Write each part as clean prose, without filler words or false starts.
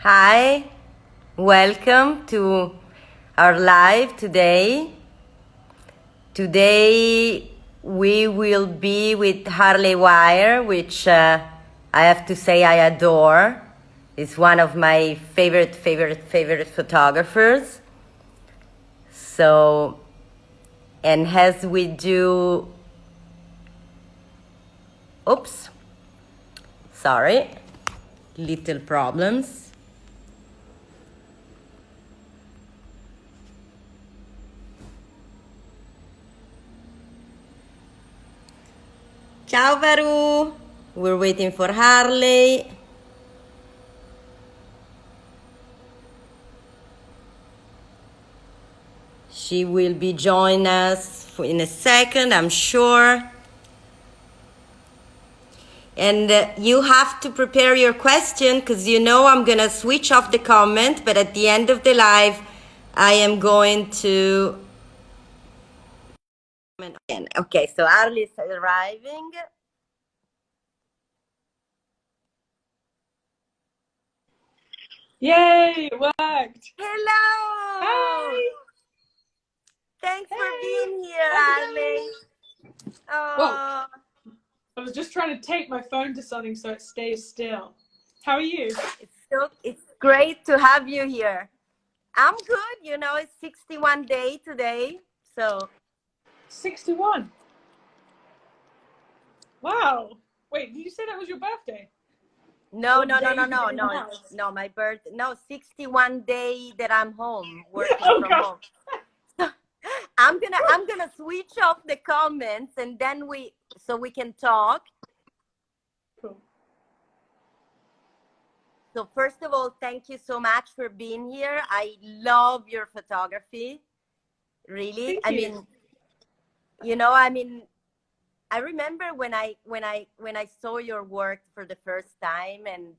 Hi, welcome to our live today. Today we will be with Harley Wire, which I have to say I adore. Is one of my favorite photographers. So, and as we do, oops, sorry, little problems. Ciao Varu, we're waiting for Harley. She will be joining us in a second, I'm sure. And you have to prepare your question because you know I'm going to switch off the comment, but at the end of the live, I am going to... Okay, so Harley is arriving. Yay, it worked. Hello. Hi. Thanks for being here, How's it Harley. Whoa, I was just trying to tape my phone to something so it stays still. How are you? It's great to have you here. I'm good. You know, it's 61 day today, so 61. Wow. Wait, did you say that was your birthday? no, What day did you get in the no, house? no, my birthday, no, 61 day that I'm home, working Oh from god. home. So I'm gonna switch off the comments and then so we can talk. Cool. So first of all, thank you so much for being here. I love your photography, really. Thank you. I remember when I saw your work for the first time, and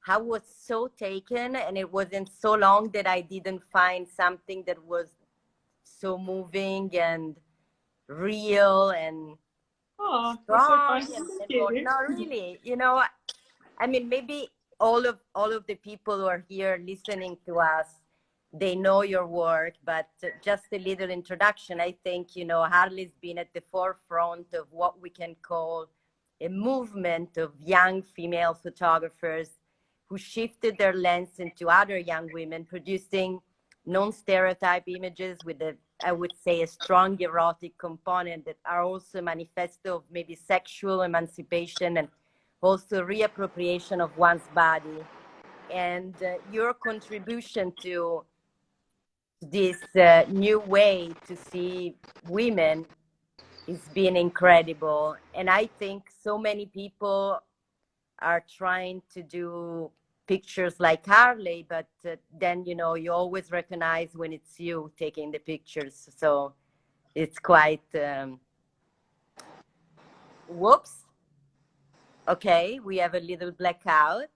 I was so taken, and it wasn't so long that I didn't find something that was so moving and real and Oh, that's so strong fun. and Thank you. no, really, maybe all of the people who are here listening to us, they know your work, but just a little introduction. I think, Harley's been at the forefront of what we can call a movement of young female photographers who shifted their lens into other young women, producing non-stereotype images with I would say, a strong erotic component that are also manifesto of maybe sexual emancipation and also reappropriation of one's body. And your contribution to this new way to see women is being incredible. And I think so many people are trying to do pictures like Harley, but then, you always recognize when it's you taking the pictures. So it's quite, whoops. Okay, we have a little blackout.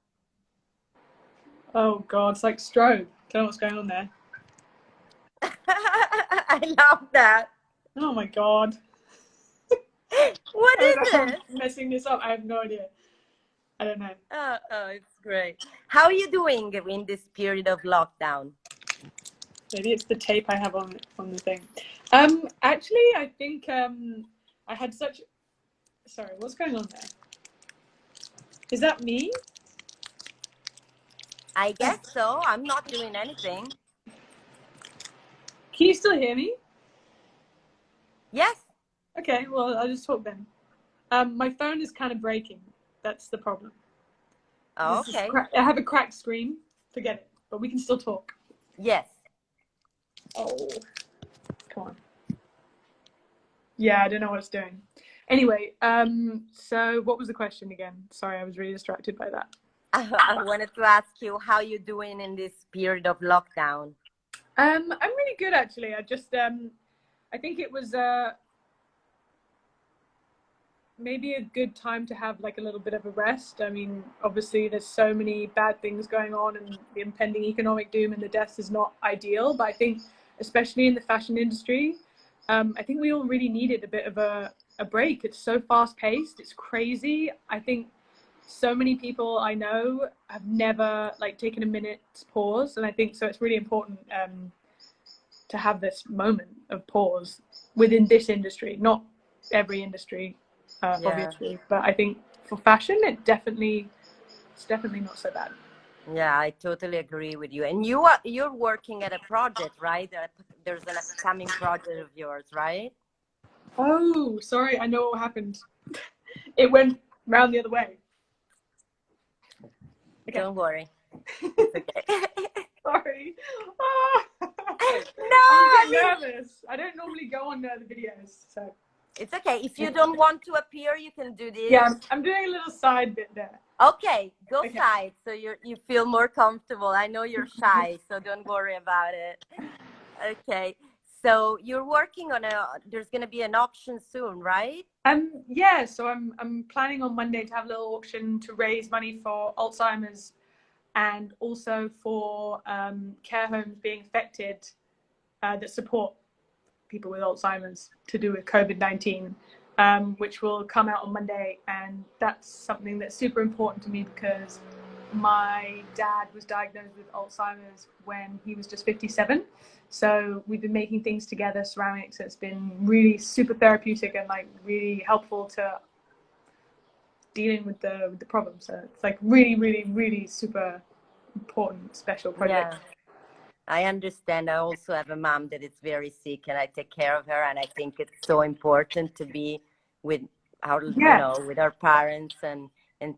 Oh god, it's like strobe. Don't know what's going on there. I love that. Oh my god. What is I'm it? messing this up. I have no idea. I don't know. Oh, it's great. How are you doing in this period of lockdown? Maybe it's the tape I have on the thing. Actually, I think I had such. Sorry, what's going on there? Is that me? I guess so. I'm not doing anything. Can you still hear me? Yes. Okay, well, I'll just talk then. My phone is kind of breaking. That's the problem. Oh, okay. I have a cracked screen. Forget it. But we can still talk. Yes. Oh, come on. Yeah, I don't know what it's doing. Anyway, so what was the question again? Sorry, I was really distracted by that. I wanted to ask you how you're doing in this period of lockdown. I'm really good actually. I just I think it was maybe a good time to have like a little bit of a rest. I mean, obviously there's so many bad things going on and the impending economic doom and the deaths is not ideal, but I think especially in the fashion industry, I think we all really needed a bit of a break. It's so fast paced, it's crazy. I think so many people I know have never like taken a minute's pause, and I think so. It's really important to have this moment of pause within this industry, not every industry, obviously, but I think for fashion, it's definitely not so bad. Yeah, I totally agree with you. And you're working at a project, right? There's an upcoming project of yours, right? Oh, sorry, I know what happened. It went round the other way. Okay. Don't worry. It's okay. Sorry. No, I'm a bit nervous. I don't normally go on the videos, so. It's okay. If you don't want to appear, you can do this. Yeah, I'm doing a little side bit there. Okay, go side so you feel more comfortable. I know you're shy, so don't worry about it. Okay, so you're working on there's going to be an auction soon, right? Yeah, so I'm planning on Monday to have a little auction to raise money for Alzheimer's and also for care homes being affected that support people with Alzheimer's to do with COVID-19, which will come out on Monday. And that's something that's super important to me because my dad was diagnosed with Alzheimer's when he was just 57. So we've been making things together, ceramics. It's been really super therapeutic and like really helpful to dealing with the problem. So it's like really, really, really super important, special project. Yeah. I understand. I also have a mom that is very sick, and I take care of her. And I think it's so important to be with our, with our parents and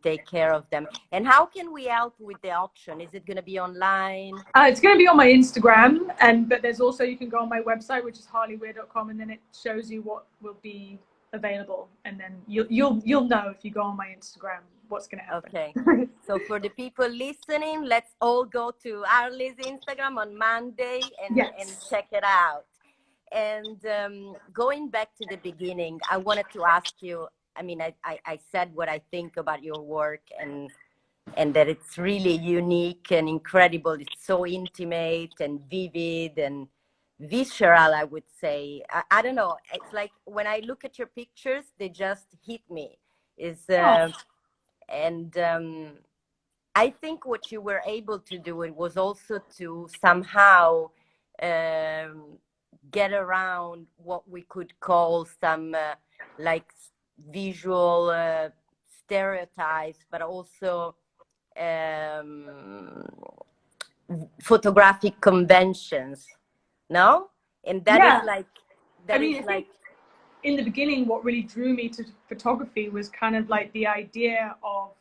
take care of them. And how can we help with the auction? Is it going to be online? It's going to be on my Instagram, but there's also, you can go on my website, which is harleyweir.com, and then it shows you what will be available, and then you'll know if you go on my Instagram what's going to happen. Okay. So for the people listening, let's all go to Harley's Instagram on Monday and check it out. And going back to the beginning, I wanted to ask you, I mean, I said what I think about your work and that it's really unique and incredible. It's so intimate and vivid and visceral, I would say. I don't know. It's like when I look at your pictures, they just hit me. And I think what you were able to do, it was also to somehow get around what we could call some like visual stereotypes, but also photographic conventions, no? And that is like, that is like, in the beginning, what really drew me to photography was kind of like the idea of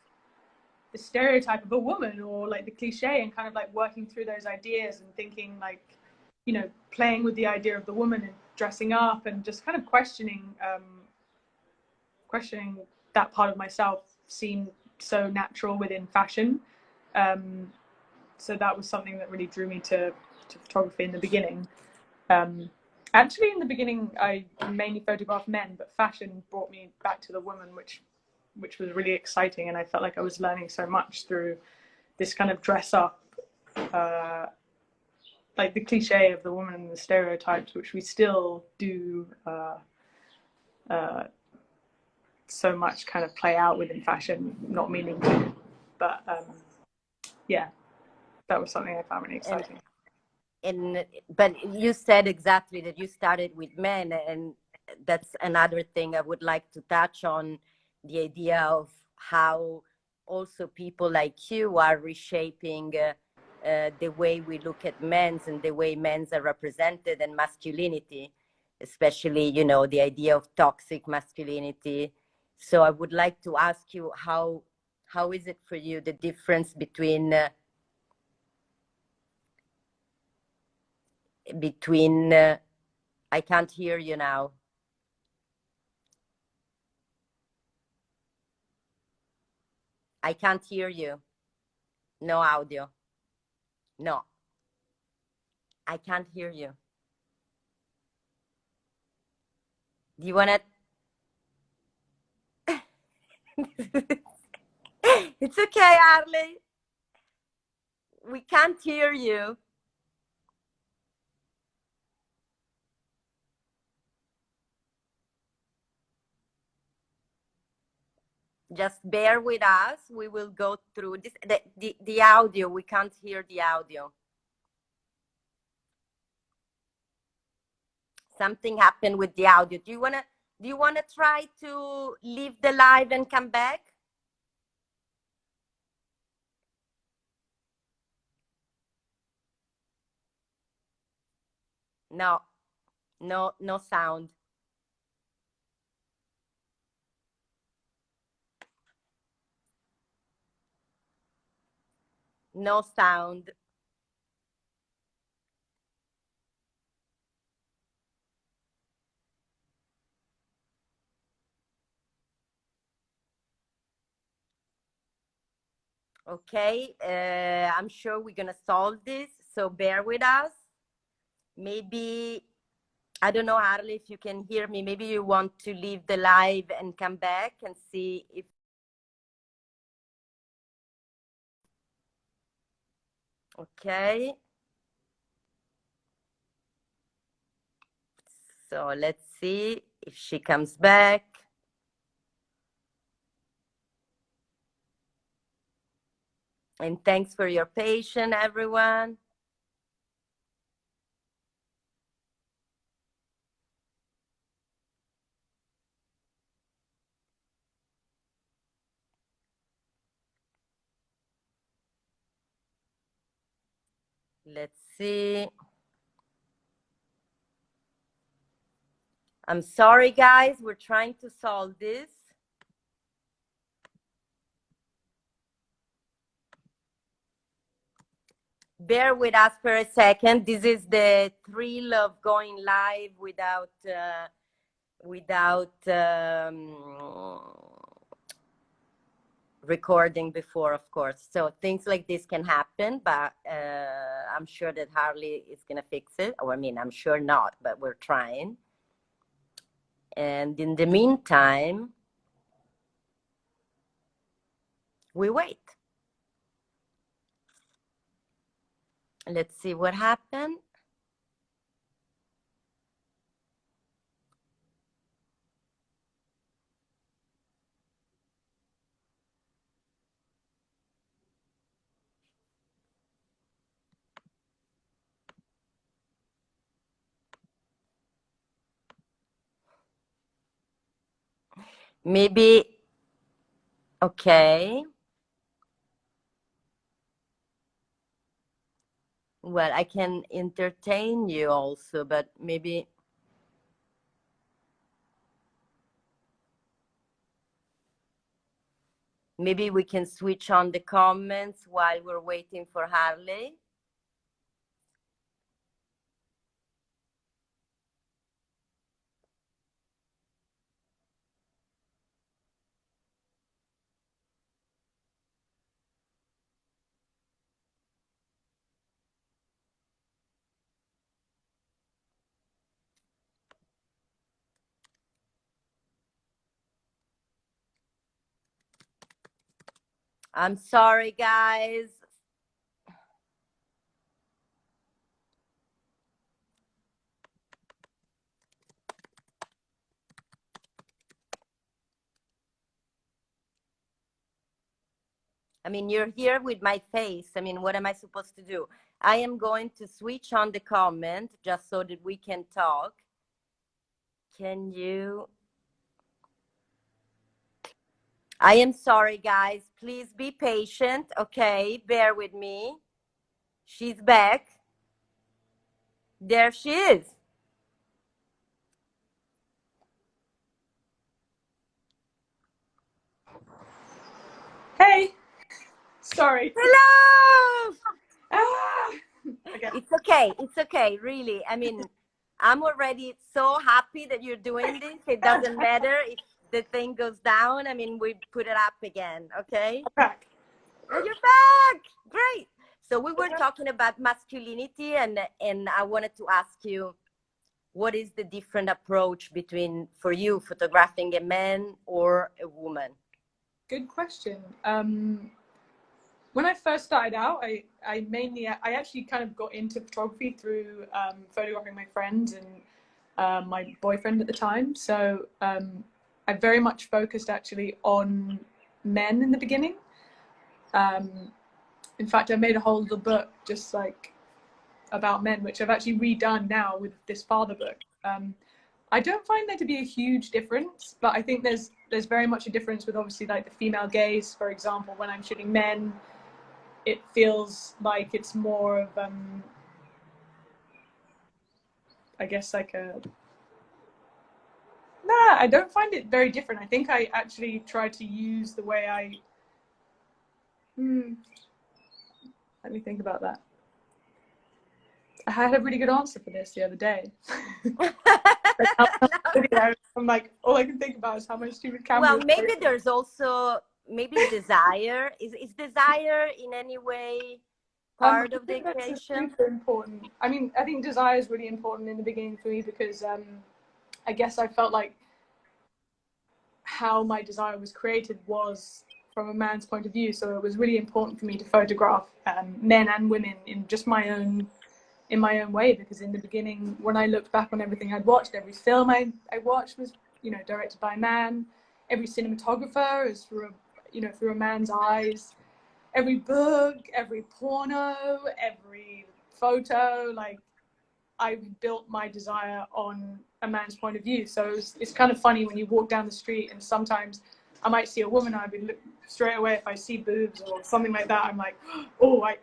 the stereotype of a woman, or like the cliche, and kind of like working through those ideas and thinking like, you know, playing with the idea of the woman and dressing up and just kind of questioning that part of myself seemed so natural within fashion. So that was something that really drew me to photography in the beginning. Actually, in the beginning, I mainly photographed men, but fashion brought me back to the woman, which was really exciting. And I felt like I was learning so much through this kind of dress up, like the cliche of the woman and the stereotypes, which we still do so much kind of play out within fashion, not meaning to, but yeah, that was something I found really exciting. But you said exactly that you started with men, and that's another thing I would like to touch on, the idea of how also people like you are reshaping the way we look at men's and the way men's are represented, and masculinity, especially, you know, the idea of toxic masculinity. So I would like to ask you, how is it for you, the difference between I can't hear you now. I can't hear you. No audio. No. I can't hear you. Do you want to? It's okay, Harley. We can't hear you. Just bear with us. We will go through this. The audio, we can't hear the audio. Something happened with the audio. Do you wanna try to leave the live and come back? No, no sound. No sound. Okay, I'm sure we're gonna solve this, so bear with us. Maybe, I don't know, Harley, if you can hear me, maybe you want to leave the live and come back and see if, okay. So let's see if she comes back. And thanks for your patience, everyone. Let's see. I'm sorry, guys. We're trying to solve this. Bear with us for a second. This is the thrill of going live without recording before, of course. So things like this can happen, but I'm sure that Harley is gonna fix it. Or I mean, I'm sure not, but we're trying. And in the meantime, we wait. Let's see what happened. Maybe, okay. Well, I can entertain you also, but maybe we can switch on the comments while we're waiting for Harley. I'm sorry, guys. I mean, you're here with my face. I mean, what am I supposed to do? I am going to switch on the comment just so that we can talk. Can you? I am sorry, guys. Please be patient. Okay, bear with me. She's back. There she is. Hey, sorry. Hello. Ah! Okay. It's okay. It's okay. Really. I mean, I'm already so happy that you're doing this. It doesn't matter if the thing goes down. I mean, we put it up again. Okay. Back. Oh, you're back. Great. So we were talking about masculinity, and I wanted to ask you, what is the different approach between, for you, photographing a man or a woman? Good question. When I first started out, I actually kind of got into photography through photographing my friends and my boyfriend at the time. So I very much focused actually on men in the beginning. In fact, I made a whole little book just like about men, which I've actually redone now with this father book. I don't find there to be a huge difference, but I think there's very much a difference with obviously like the female gaze. For example, when I'm shooting men, it feels like it's more of I guess like I don't find it very different. I think I actually try to use the way let me think about that. I had a really good answer for this the other day. I'm like, all I can think about is how my stupid camera. Well, maybe there's also desire. Is desire in any way part of the equation? Super important. I mean, I think desire is really important in the beginning for me because I guess I felt like how my desire was created was from a man's point of view. So it was really important for me to photograph men and women in just my own way, because in the beginning, when I looked back on everything I'd watched, every film I watched was, you know, directed by a man. Every cinematographer is through a man's eyes. Every book, every porno, every photo, like I built my desire on a man's point of view. So it's kind of funny when you walk down the street and sometimes I might see a woman, I'd be straight away, if I see boobs or something like that, I'm like, oh, I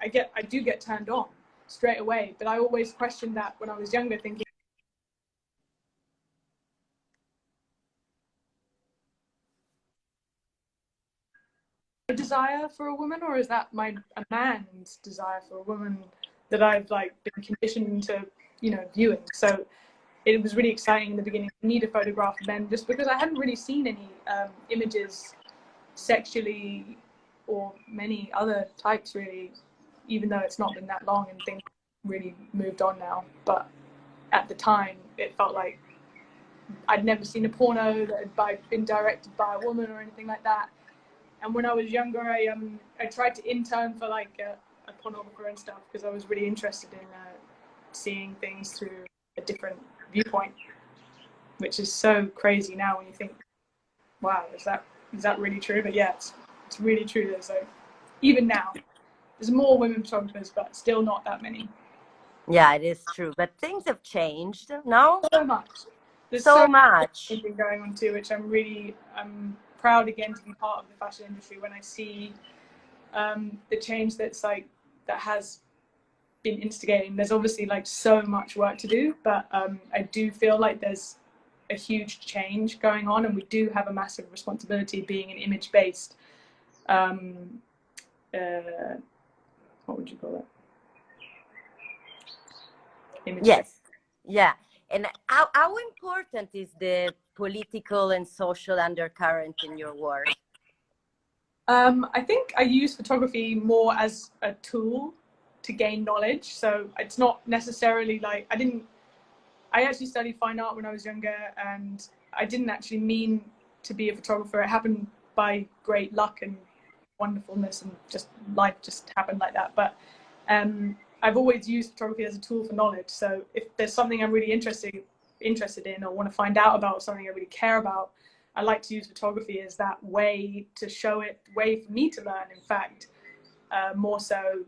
do get turned on straight away. But I always questioned that when I was younger, thinking, a desire for a woman, or is that a man's desire for a woman that I've like been conditioned to, you know, viewing? So it was really exciting in the beginning for me to photograph men, just because I hadn't really seen any images sexually or many other types really, even though it's not been that long and things really moved on now. But at the time, it felt like I'd never seen a porno that had been directed by a woman or anything like that. And when I was younger, I tried to intern for like a pornographer and stuff, because I was really interested in seeing things through a different viewpoint, which is so crazy now when you think, wow, is that really true? But yeah, it's really true. There's like, even now, there's more women photographers, but still not that many. Yeah, it is true. But things have changed, no? So much. There's so much going on too, which I'm proud again to be part of the fashion industry when I see the change that has been instigating. There's obviously like so much work to do, but I do feel like there's a huge change going on, and we do have a massive responsibility being an image-based what would you call it? Yes. Yeah. And how important is the political and social undercurrent in your work? I think I use photography more as a tool to gain knowledge. So it's not necessarily like I actually studied fine art when I was younger, and I didn't actually mean to be a photographer. It happened by great luck and wonderfulness, and just life just happened like that. But I've always used photography as a tool for knowledge. So if there's something I'm really interested in, or want to find out about, something I really care about, I like to use photography as that way to show it, way for me to learn, in fact, more so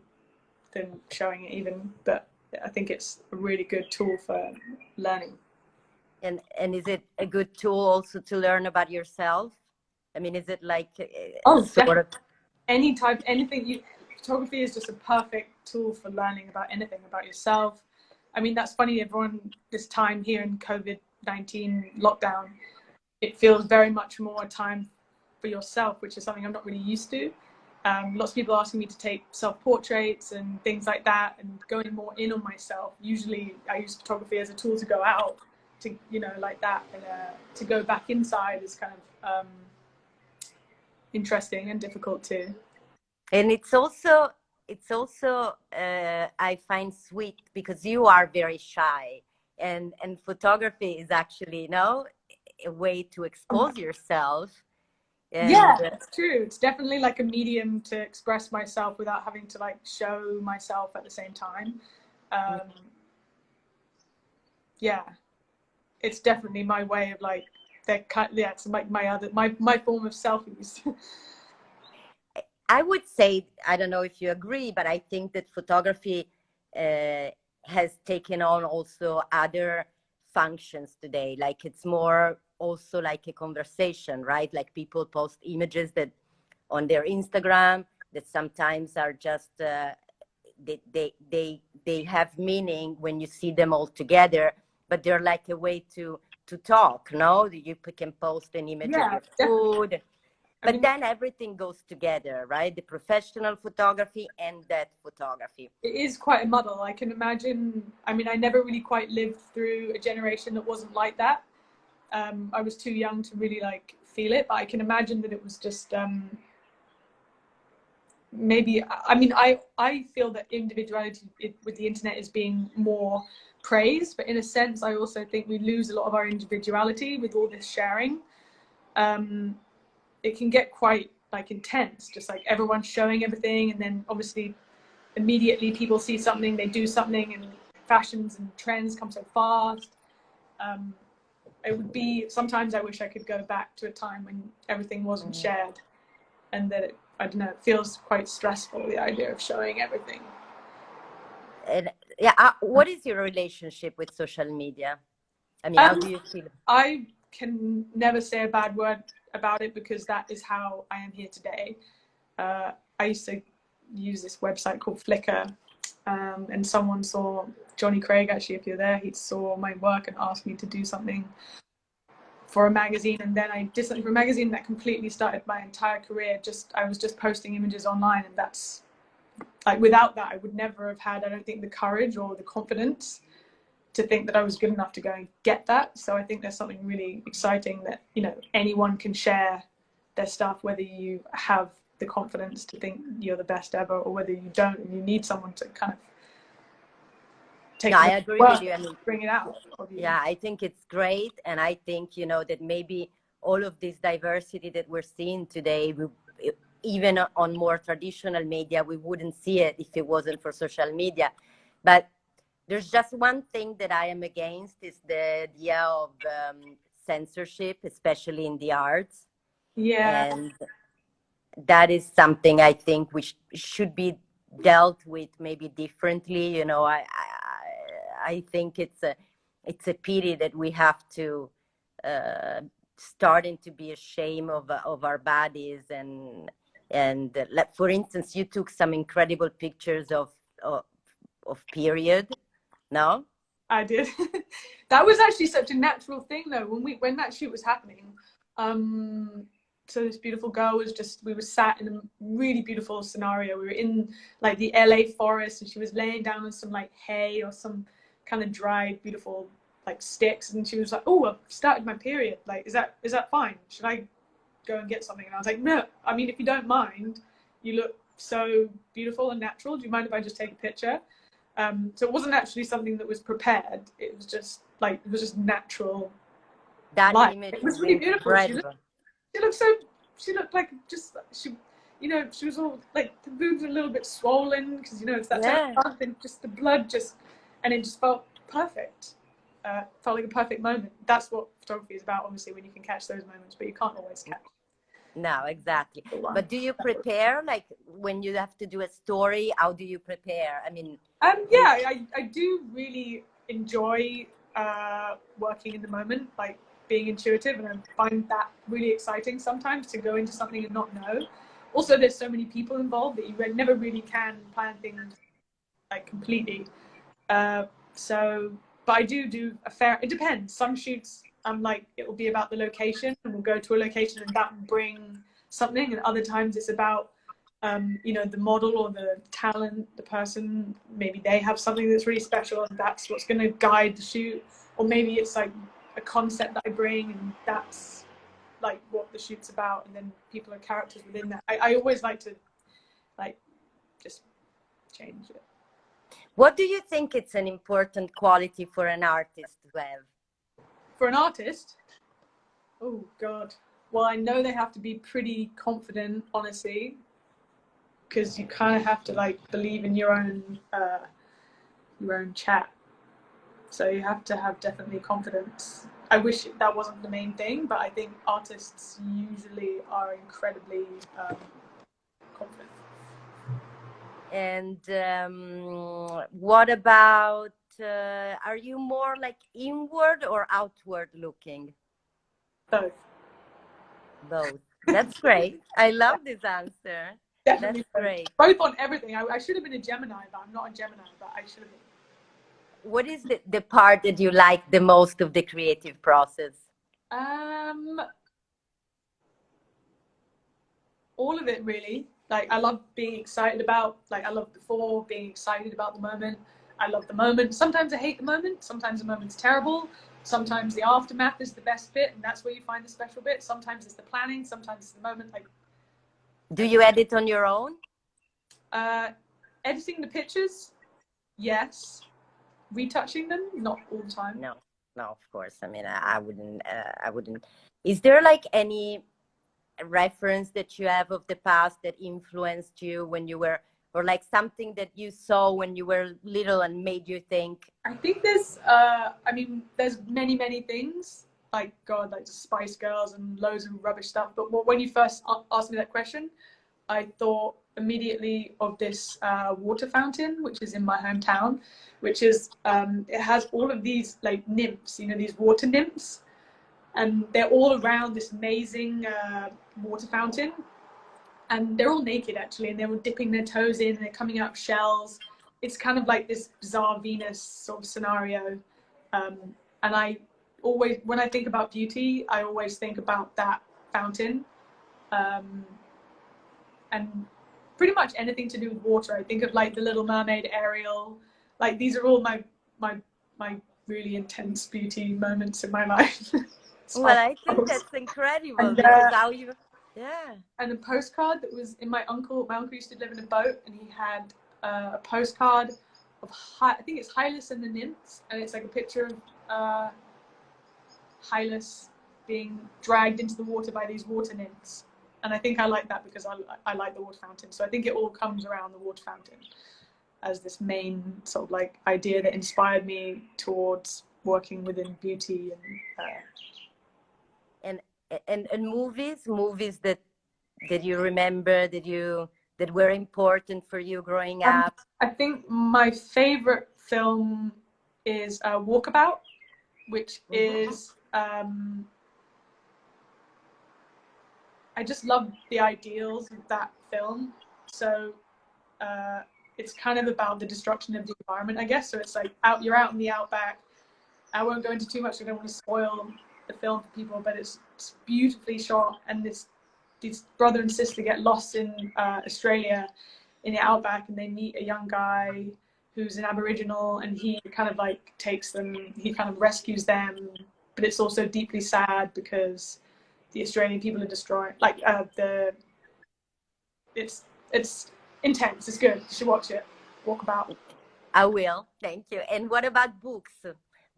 than showing it even. But I think it's a really good tool for learning. And is it a good tool also to learn about yourself? I mean, is it like sort of anything? Photography is just a perfect tool for learning about anything about yourself. I mean, that's funny, everyone, this time here in COVID-19 lockdown, it feels very much more a time for yourself, which is something I'm not really used to. Lots of people asking me to take self-portraits and things like that, and going more in on myself. Usually I use photography as a tool to go out, to, you know, like that, and to go back inside is kind of interesting and difficult too. And it's also I find sweet, because you are very shy, and photography is actually, you know, a way to expose yourself. And yeah, it's true. It's definitely like a medium to express myself without having to like show myself at the same time. Yeah, it's definitely my way of like, it's like my form of selfies. I would say, I don't know if you agree, but I think that photography has taken on also other functions today. Like it's more also like a conversation, right? Like people post images that on their Instagram that sometimes are just they have meaning when you see them all together, but they're like a way to talk. No, you can post an image of Yeah, your definitely. food, I but mean, then everything goes together, right? The professional photography and that photography. it is quite a muddle. I can imagine. I mean, I never really quite lived through a generation that wasn't like that. I was too young to really like feel it, but I can imagine that it was just maybe. I mean, I feel that individuality with the internet is being more praised, but in a sense, I also think we lose a lot of our individuality with all this sharing. It can get quite like intense, just like everyone showing everything, and then obviously immediately people see something, they do something, and fashions and trends come so fast. It would be, sometimes I wish I could go back to a time when everything wasn't shared, and that I don't know, it feels quite stressful, the idea of showing everything. And yeah, what is your relationship with social media? I mean, how um, do you feel? I can never say a bad word about it because that is how I am here today. I used to use this website called Flickr, and someone saw, Johnny Craig actually, if you're there, he saw my work and asked me to do something for a magazine, and then I did something for a magazine that completely started my entire career. I was just posting images online, and that's like, without that I would never have had, I don't think, the courage or the confidence to think that I was good enough to go and get that. So I think there's something really exciting that, you know, anyone can share their stuff, whether you have the confidence to think you're the best ever or whether you don't and you need someone to kind of No, take I the agree work with you. I mean, bring it out of you. yeah, I think it's great. And I think, you know, that maybe all of this diversity that we're seeing today, even on more traditional media, we wouldn't see it if it wasn't for social media. But there's just one thing that I am against is the idea of censorship, especially in the arts. Yeah, And that is something I think which should be dealt with maybe differently. You know, I think it's a pity that we have to starting to be ashamed of our bodies and like, for instance, you took some incredible pictures of period. No. I did. That was actually such a natural thing though. When that shoot was happening, so this beautiful girl was just, we were sat in a really beautiful scenario. We were in like the LA forest, and she was laying down on some like hay or some kind of dried beautiful like sticks, and she was like, "Oh, I've started my period. Like, is that fine? Should I go and get something?" And I was like, "No, I mean, if you don't mind, you look so beautiful and natural. Do you mind if I just take a picture?" So it wasn't actually something that was prepared. It was just like, it was just natural That life. image It was is really beautiful. incredible. She looked so, she looked like just, she, you know, she was all like, the boobs were a little bit swollen because, you know, it's that time Yeah. of month, and just the blood just, and it just felt perfect. Felt like a perfect moment. That's what photography is about, obviously, when you can catch those moments, but you can't always catch No, exactly. the one. But do you prepare, like when you have to do a story, how do you prepare? I mean, you, Yeah, I do really enjoy working in the moment, like being intuitive, and I find that really exciting sometimes to go into something and not know. Also, there's so many people involved that you never really can plan things like completely. Uh, so, but I do a fair. It depends. Some shoots, I'm like, it will be about the location, and we'll go to a location, and that will bring something. And other times, it's about you know, the model or the talent, the person. Maybe they have something that's really special, and that's what's going to guide the shoot. Or maybe it's like a concept that I bring, and that's like what the shoot's about. And then people are characters within that. I always like to like just change it. what do you think it's an important quality for an artist to have? For an artist, oh God. Well, I know they have to be pretty confident, honestly, because you kind of have to like believe in your own chat. So you have to have definitely confidence. I wish that wasn't the main thing, but I think artists usually are incredibly confident. And what about, are you more like inward or outward looking? Both. Both. That's great. I love this answer. Definitely That's great. both on everything. I should have been a Gemini, but I'm not a Gemini, but I should have been. What is the part that you like the most of the creative process? All of it, really. Like, I love being excited about, like, I love before being excited about the moment. I love the moment. Sometimes I hate the moment. Sometimes the moment's terrible. Sometimes the aftermath is the best bit, and that's where you find the special bit. Sometimes it's the planning. Sometimes it's the moment. Like, do you edit on your own? Editing the pictures, yes. Retouching them, not all the time. No, of course. I mean, I wouldn't. Is there like any reference that you have of the past that influenced you when you were, or like something that you saw when you were little and made you think? I think there's there's many things, like God, like the Spice Girls and loads of rubbish stuff, but when you first asked me that question, I thought immediately of this water fountain, which is in my hometown, which is it has all of these like nymphs, you know, these water nymphs, and they're all around this amazing water fountain, and they're all naked actually, and they're all dipping their toes in, and they're coming out of shells. It's kind of like this bizarre Venus sort of scenario, and I always, when I think about beauty, I always think about that fountain, and pretty much anything to do with water. I think of like the Little Mermaid, Ariel. Like, these are all my really intense beauty moments in my life. Well, I think that's incredible, and, because how you, yeah. And a postcard that was in my uncle used to live in a boat, and he had a postcard of I think it's Hylas and the nymphs, and it's like a picture of Hylas being dragged into the water by these water nymphs. And I think I like that because I like the water fountain. So I think it all comes around the water fountain as this main sort of like idea that inspired me towards working within beauty and movies that you remember, that were important for you growing up. I think my favorite film is Walkabout, which is I just love the ideals of that film. So it's kind of about the destruction of the environment, I guess. So it's like you're out in the outback. I won't go into too much. I don't want to spoil the film for people, but it's beautifully shot. And these brother and sister get lost in Australia in the outback, and they meet a young guy who's an Aboriginal, and he kind of like takes them, he kind of rescues them. But it's also deeply sad because the Australian people are destroying, like it's intense. It's good. You should watch it. Walkabout. I will. Thank you. And what about books?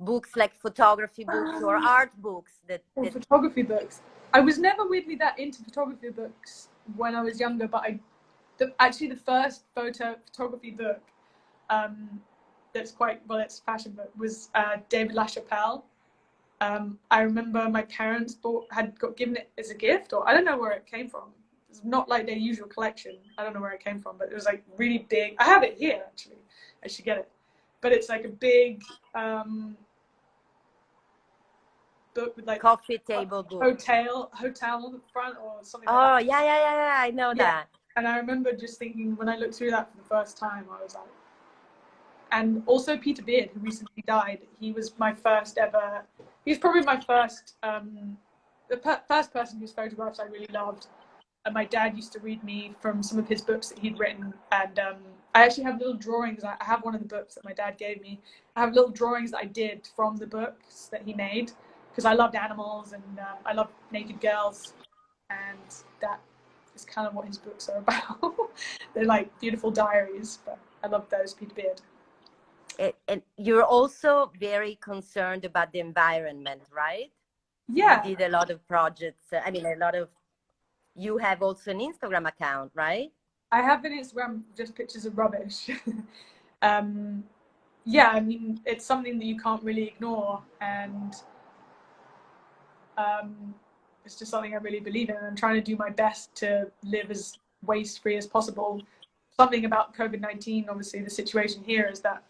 Books like photography books or art books? Photography books. I was never weirdly that into photography books when I was younger, but actually the first photography book that's quite, well, it's a fashion book, was David LaChapelle. I remember my parents got given it as a gift, or I don't know where it came from. It's not like their usual collection. I don't know where it came from, but it was like really big. I have it here actually. I should get it. But it's like a big book with like coffee table book. Hotel on the front or something. Oh, like that. Yeah. I know that. And I remember just thinking when I looked through that for the first time, I was like, and also Peter Beard, who recently died. He was my first ever. He was probably my first, first person whose photographs I really loved. And my dad used to read me from some of his books that he'd written. And I actually have little drawings. I have one of the books that my dad gave me. I have little drawings that I did from the books that he made, because I loved animals and I love naked girls. And that is kind of what his books are about. They're like beautiful diaries, but I love those, Peter Beard. And you're also very concerned about the environment, right? Yeah. You did a lot of projects. You have also an Instagram account, right? I have an Instagram, just pictures of rubbish. Yeah, I mean, it's something that you can't really ignore. And it's just something I really believe in. I'm trying to do my best to live as waste free as possible. Something about COVID-19, obviously the situation here is that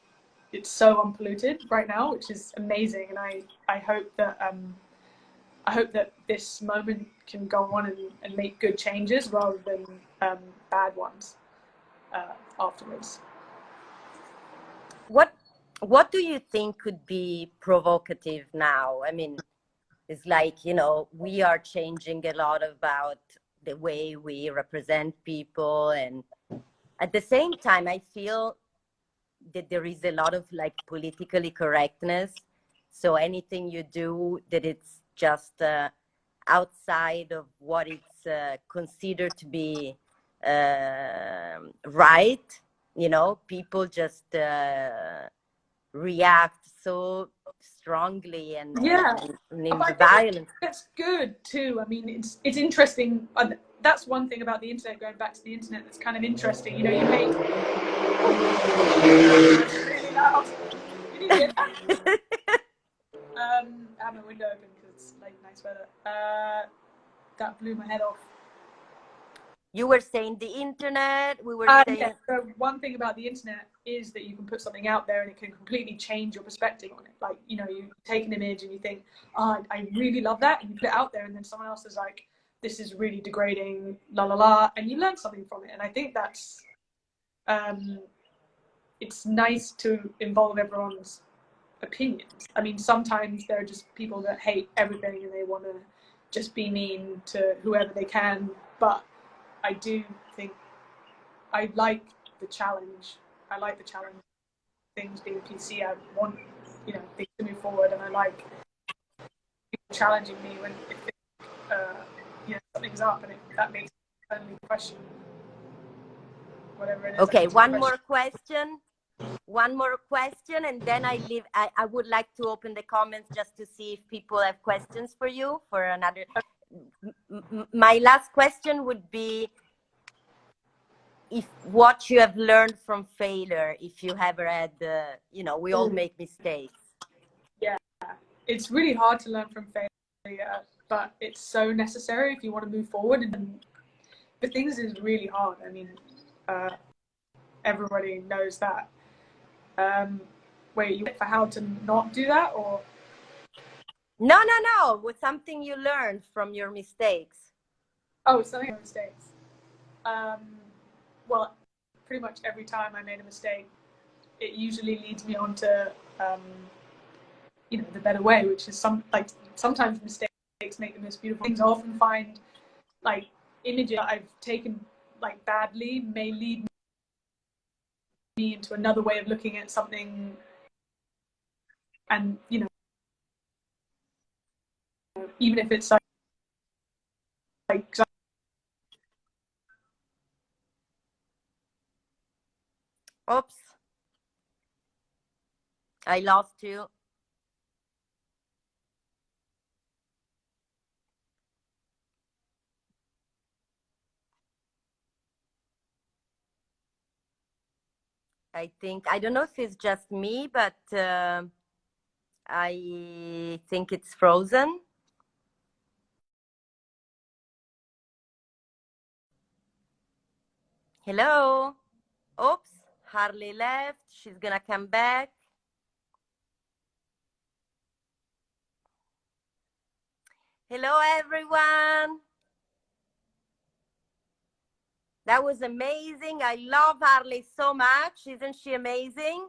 it's so unpolluted right now, which is amazing, and I hope that this moment can go on and make good changes rather than bad ones afterwards. What do you think could be provocative now? I mean, it's like, you know, we are changing a lot about the way we represent people, and at the same time I feel that there is a lot of like politically correctness, so anything you do that it's just outside of what it's considered to be right, you know, people just react so strongly and in I the think violence. that's good too. I mean, it's interesting. That's one thing about the internet. Going back to the internet, that's kind of interesting. You know, you make really loud. Can you hear that? I have my window open because it's like nice weather. That blew my head off. You were saying the internet, we were saying... Yeah. So one thing about the internet is that you can put something out there and it can completely change your perspective on it. Like, you know, you take an image and you think, oh, I really love that, and you put it out there, and then someone else is like, this is really degrading, la la la, and you learn something from it. And I think that's it's nice to involve everyone's opinions. I mean, sometimes there are just people that hate everything and they want to just be mean to whoever they can, but I do think I like the challenge. I like the challenge of things being PC. I want, you know, things to move forward, and I like people challenging me when you know, something's up, and that makes me suddenly question whatever it is. Okay, one more question, and then I would like to open the comments just to see if people have questions for you for another. My last question would be, if what you have learned from failure, if you ever had, you know, we all make mistakes. Yeah, it's really hard to learn from failure, but it's so necessary if you want to move forward. And the things is really hard. I mean, everybody knows that. Wait, you for how to not do that, or? No. With something you learned from your mistakes. Oh, something from mistakes. Well, pretty much every time I made a mistake, it usually leads me on to, you know, the better way, which is sometimes mistakes make the most beautiful things. I often find like images that I've taken like badly may lead me into another way of looking at something, and you know, even if it's like Oops, I lost you. I think, I don't know if it's just me, but I think it's frozen. Hello? Oops, Harley left. She's gonna come back. Hello, everyone. That was amazing. I love Harley so much. Isn't she amazing?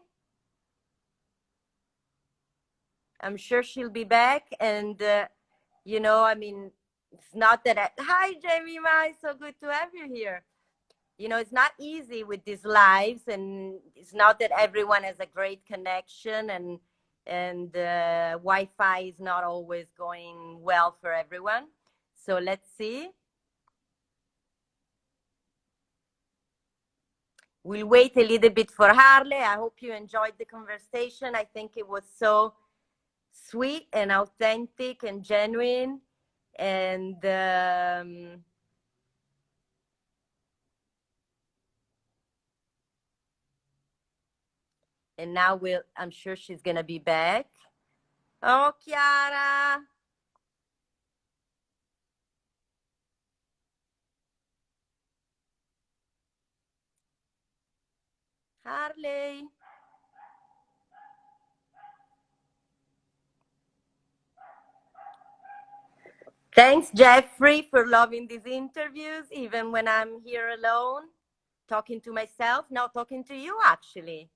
I'm sure she'll be back. And, you know, I mean, it's not that hi, Jamie Ma, it's so good to have you here. You know, it's not easy with these lives, and it's not that everyone has a great connection, and Wi-Fi is not always going well for everyone. So let's see. We'll wait a little bit for Harley. I hope you enjoyed the conversation. I think it was so sweet and authentic and genuine. And now I'm sure she's going to be back. Oh, Chiara. Harley. Thanks, Jeffrey, for loving these interviews, even when I'm here alone, talking to myself, now talking to you, actually.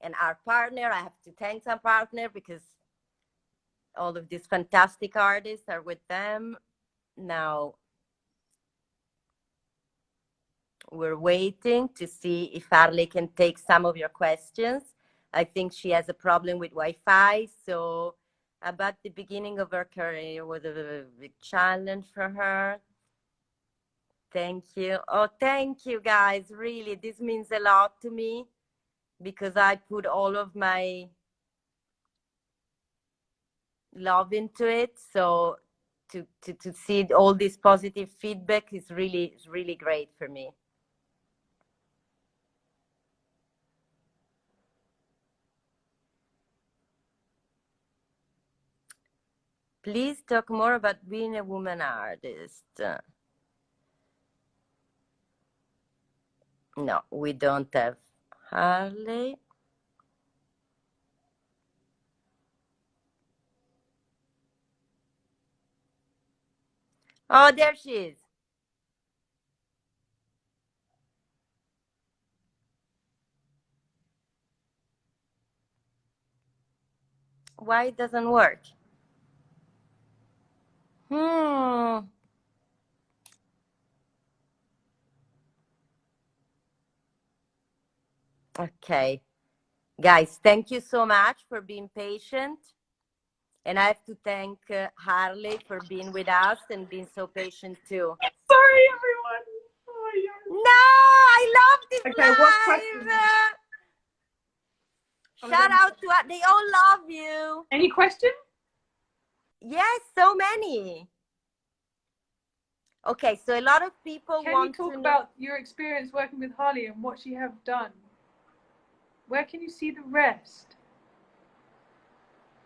And our partner, I have to thank our partner because all of these fantastic artists are with them. Now, we're waiting to see if Harley can take some of your questions. I think she has a problem with Wi-Fi, so about the beginning of her career was a big challenge for her. Thank you. Oh, thank you, guys. Really, this means a lot to me because I put all of my love into it. So to see all this positive feedback is really great for me. Please talk more about being a woman artist. No, we don't have Harley. Oh, there she is. Why it doesn't work? Okay. Guys, thank you so much for being patient. And I have to thank Harley for being with us and being so patient too. Sorry, everyone. Oh, yeah. No, I love this Okay, live. what question? Shout out to they all love you. Any question? Yes, so many. Okay, so a lot of people Can want you talk to know about your experience working with Harley and what she have done? Where can you see the rest?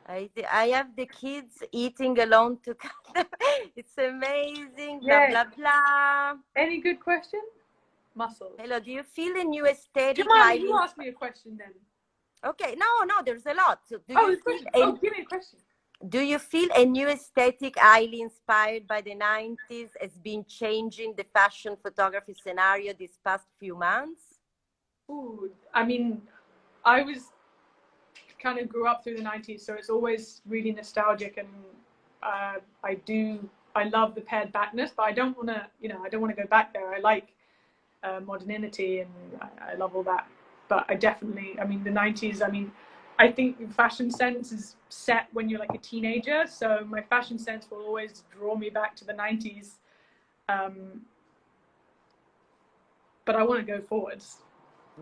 I have the kids eating alone together. It's amazing. Blah, Yeah. blah, blah. Any good question? Muscles. Hello, do you feel a new aesthetic? Jemima, you ask me a question then. Okay, no, there's a lot. So Give me a question. Do you feel a new aesthetic highly inspired by the 90s has been changing the fashion photography scenario these past few months? Ooh, I mean, I was kind of grew up through the 90s, so it's always really nostalgic, and I love the pared backness, but I don't want to go back there. I like modernity, and I love all that. But I mean, the 90s, I think fashion sense is set when you're like a teenager, so my fashion sense will always draw me back to the 90s. But I want to go forwards.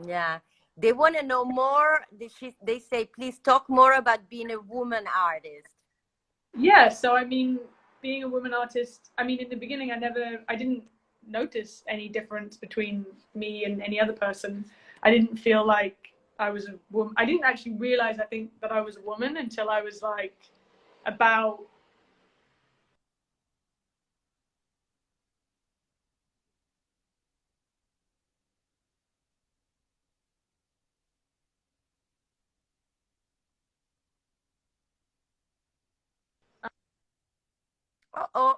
Yeah. They want to know more. They say, please talk more about being a woman artist. Yeah, so I mean, being a woman artist, I mean, in the beginning, I didn't notice any difference between me and any other person. I didn't feel like I was a woman. I didn't actually realize, I think, that I was a woman until I was like about. Uh-oh.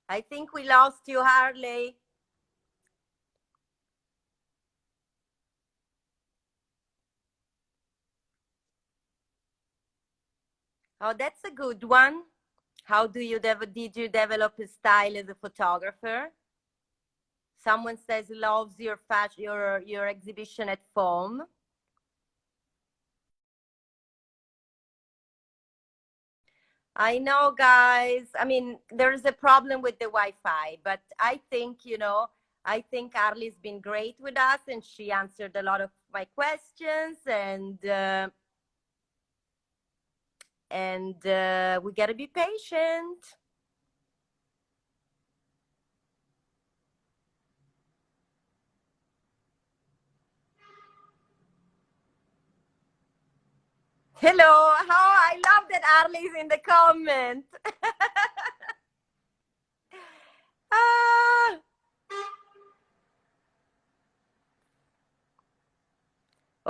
I think we lost you, Harley. Oh, that's a good one. How did you develop a style as a photographer? Someone says loves your fashion, your exhibition at Foam. I know, guys. I mean, there's a problem with the Wi-Fi, but I think, I think Arlie's been great with us, and she answered a lot of my questions, and we gotta be patient. Hello. Oh, I love that Arlie's in the comment. Ah.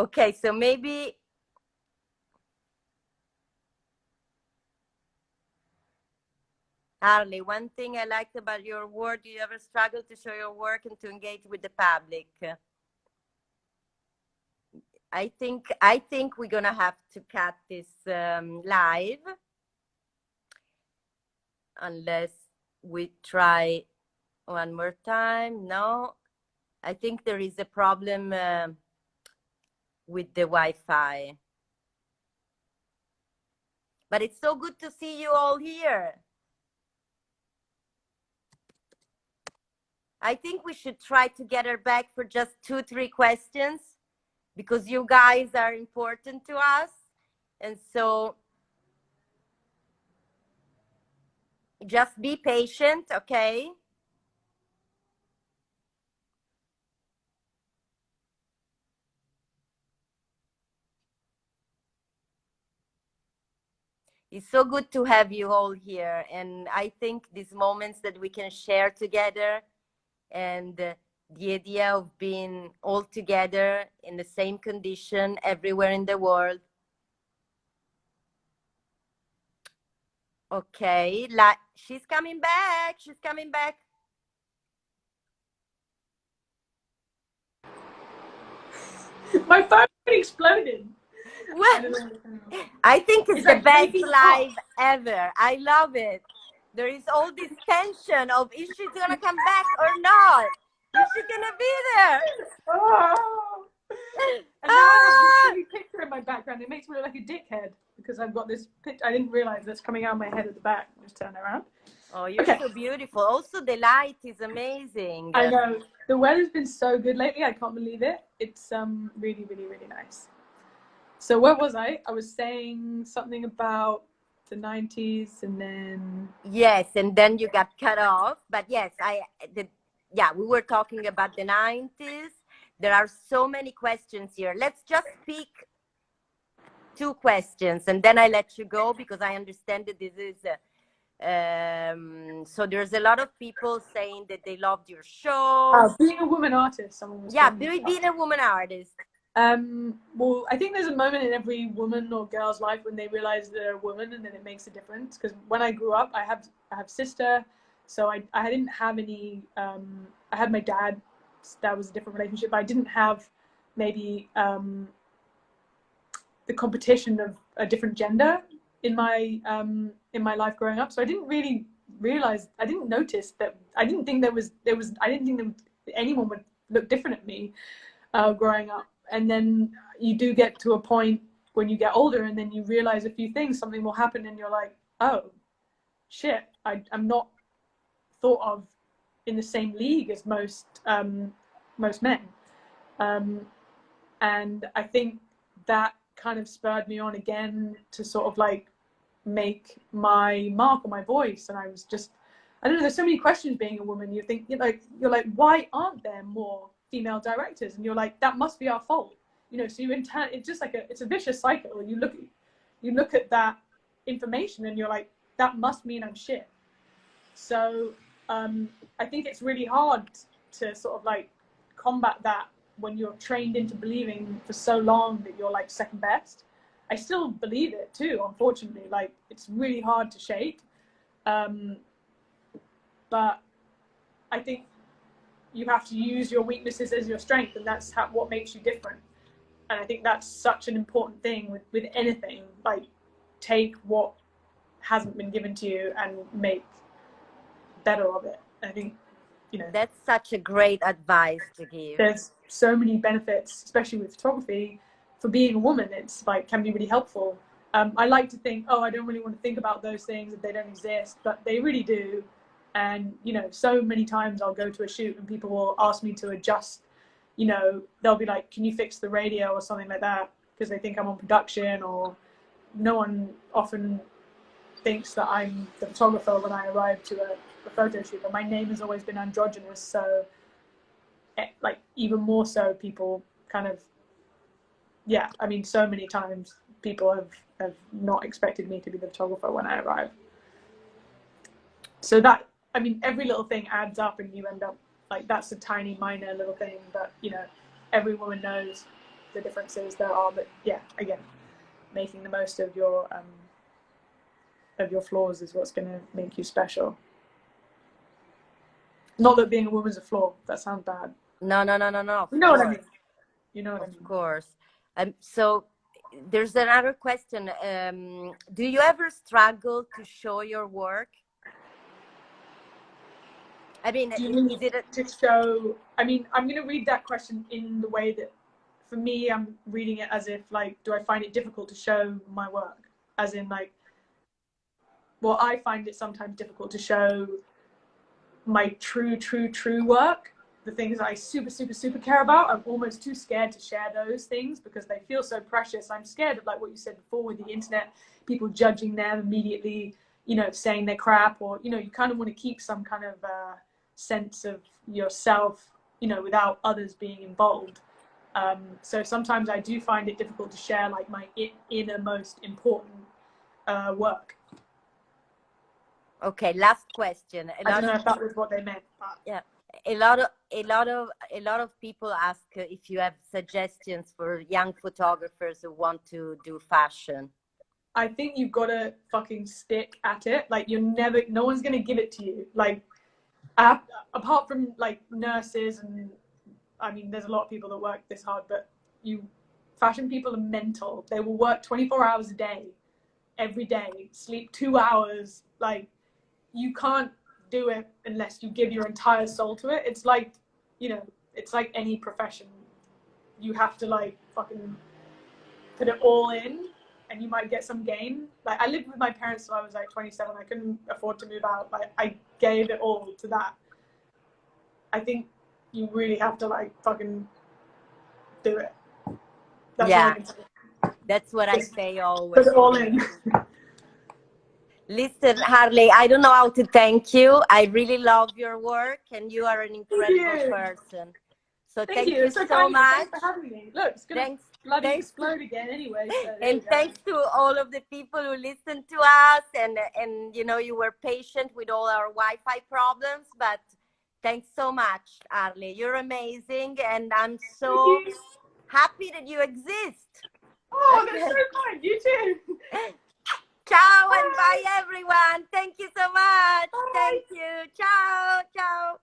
Okay, so maybe Harley, one thing I liked about your work, do you ever struggle to show your work and to engage with the public? I think we're gonna have to cut this live unless we try one more time. No, I think there is a problem with the Wi-Fi. But it's so good to see you all here. I think we should try to get her back for just 2-3 questions because you guys are important to us. And so just be patient, okay? It's so good to have you all here. And I think these moments that we can share together and the idea of being all together in the same condition everywhere in the world. Okay, she's coming back. She's coming back. My phone exploded. Well, I think it's the best live ever. I love it. There is all this tension of is she gonna come back or not? Is she gonna be there? Oh. And now I have this silly picture in my background. It makes me look like a dickhead because I've got this picture. I didn't realize that's coming out of my head at the back. Just turn around. Oh, you're so beautiful. Also, the light is amazing. I know. The weather's been so good lately. I can't believe it. It's really, really, really nice. So where was I? I was saying something about the 90s and then... Yes, and then you got cut off. But yes, we were talking about the 90s. There are so many questions here. Let's just pick 2 questions and then I let you go because I understand that this is so there's a lot of people saying that they loved your show. Being a woman artist, someone was being a woman artist. Well, I think there's a moment in every woman or girl's life when they realize they're a woman and then it makes a difference. Because when I grew up, I have sister, so I didn't have any. I had my dad. That was a different relationship. I didn't have maybe the competition of a different gender in my life growing up. So I didn't really realize. I didn't notice that. I didn't think there was. I didn't think that anyone would look different at me growing up. And then you do get to a point when you get older and then you realize a few things, something will happen and you're like, oh shit, I'm not thought of in the same league as most men. And I think that kind of spurred me on again to sort of like make my mark on my voice. And I was just, I don't know, there's so many questions being a woman. You think, you're like, why aren't there more female directors? And you're like, that must be our fault, so you it's just like it's a vicious cycle. You look at that information and you're like, that must mean I'm shit. So I think it's really hard to sort of like combat that when you're trained into believing for so long that you're like second best. I still believe it too, unfortunately. Like, it's really hard to shake, but I think you have to use your weaknesses as your strength, and that's what makes you different. And I think that's such an important thing with anything. Like, take what hasn't been given to you and make better of it. I think, that's such a great advice to give. There's so many benefits, especially with photography, for being a woman. It's like can be really helpful. I like to think, I don't really want to think about those things if they don't exist, but they really do. And, so many times I'll go to a shoot and people will ask me to adjust, they'll be like, can you fix the radio or something like that? Because they think I'm on production, or no one often thinks that I'm the photographer when I arrive to a photo shoot. But my name has always been androgynous. So like even more so people kind of, so many times people have not expected me to be the photographer when I arrive. So that, every little thing adds up and you end up like, that's a tiny minor little thing, but every woman knows the differences there are. But yeah, again, making the most of your flaws is what's going to make you special. Not that being a woman's a flaw. That sounds bad. No. You know what I mean. You know what I mean. Of course. So there's another question. Do you ever struggle to show your work? I mean, Do you is it to show? I mean, I'm going to read that question in the way that, for me, I'm reading it as if, like, do I find it difficult to show my work? As in, like, well, I find it sometimes difficult to show my true work, the things that I super care about. I'm almost too scared to share those things because they feel so precious. I'm scared of, like what you said before, with the internet, people judging them immediately, you know, saying they're crap, or, you know, you kind of want to keep some kind of sense of yourself, you know, without others being involved. So sometimes I do find it difficult to share, like, my inner most important work. okay? Last question. I don't know if that was what they meant, but yeah, a lot of people ask if you have suggestions for young photographers who want to do fashion. I think you've got to fucking stick at it. Like, no one's going to give it to you. Like, apart from, like, nurses, and I mean, there's a lot of people that work this hard, but fashion people are mental. They will work 24 hours a day, every day, sleep 2 hours. Like, you can't do it unless you give your entire soul to it. It's like, you know, it's like any profession. You have to, like, fucking put it all in, and you might get some gain. Like, I lived with my parents till I was, like, 27. I couldn't afford to move out. Like, I gave it all to that. I think you really have to, like, fucking do it. That's Yeah, what I can say. that's what Just I say always. put it all in. Listen, Harley, I don't know how to thank you. I really love your work, and you are an incredible person. So thank you It's so so much. Thanks for having me. Look, it's gonna bloody explode again anyway. So and thanks to all of the people who listened to us, and you know, you were patient with all our Wi-Fi problems, but thanks so much, Harley. You're amazing, and I'm so happy that you exist. Oh, that's so kind. You too. Ciao and bye everyone. Thank you so much. Bye. Thank you. Ciao.